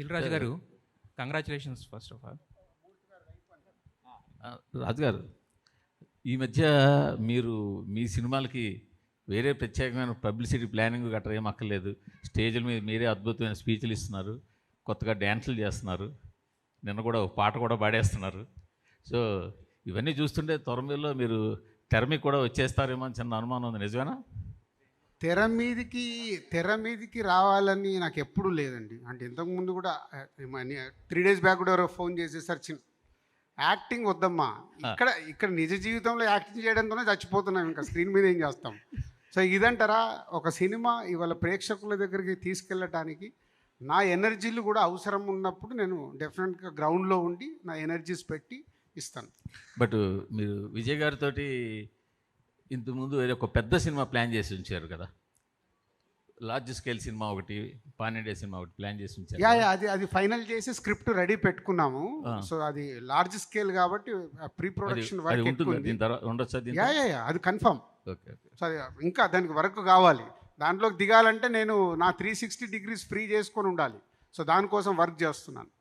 దిల్ రాజు గారు, congratulations first of all. రాజుగారు, ఈ మధ్య మీరు మీ సినిమాలకి వేరే ప్రత్యేకమైన పబ్లిసిటీ ప్లానింగ్ గట్రా ఏం అక్కర్లేదు. స్టేజ్ల మీద మీరే అద్భుతమైన స్పీచ్లు ఇస్తున్నారు, కొత్తగా డ్యాన్సులు చేస్తున్నారు, నిన్న కూడా ఒక పాట కూడా పాడేస్తున్నారు. సో ఇవన్నీ చూస్తుంటే త్వరలో మీరు తెర మీద కూడా వచ్చేస్తారేమో అని చిన్న అనుమానం ఉంది. నిజమేనా? తెర మీదకి రావాలని నాకు ఎప్పుడూ లేదండి. అంటే ఇంతకుముందు కూడా 3 days బ్యాక్ కూడా ఎవరో ఫోన్ చేసేసరికి యాక్టింగ్ వద్దమ్మా, ఇక్కడ నిజ జీవితంలో యాక్టింగ్ చేయడంతోనే చచ్చిపోతున్నాం, ఇంకా స్క్రీన్ మీద ఏం చేస్తాం. సో ఇదంటారా, ఒక సినిమా ఇవాళ ప్రేక్షకుల దగ్గరికి తీసుకెళ్ళటానికి నా ఎనర్జీలు కూడా అవసరం ఉన్నప్పుడు నేను డెఫినెట్గా గ్రౌండ్లో ఉండి నా ఎనర్జీస్ పెట్టి ఇస్తాను. బట్ మీరు విజయ్ గారితో ఇంతకుముందు ఒక పెద్ద సినిమా ప్లాన్ చేసి ఉంచారు కదా, లార్జ్ స్కేల్ సినిమా ఒకటి, పాన్-ఇండియా సినిమా ఒకటి ప్లాన్ చేసి ఉంచారు. అది ఫైనల్ చేసి స్క్రిప్ట్ రెడీ పెట్టుకున్నాము. సో అది లార్జ్ స్కేల్ కాబట్టి ప్రీ ప్రొడక్షన్ వర్క్ ఉండొచ్చు. అది కన్ఫర్మ్. ఓకే. సో అది ఇంకా దానికి వర్క్ కావాలి. దాంట్లోకి దిగాలంటే నేను నా 360 degrees ఫ్రీ చేసుకొని ఉండాలి. సో దానికోసం వర్క్ చేస్తున్నాను.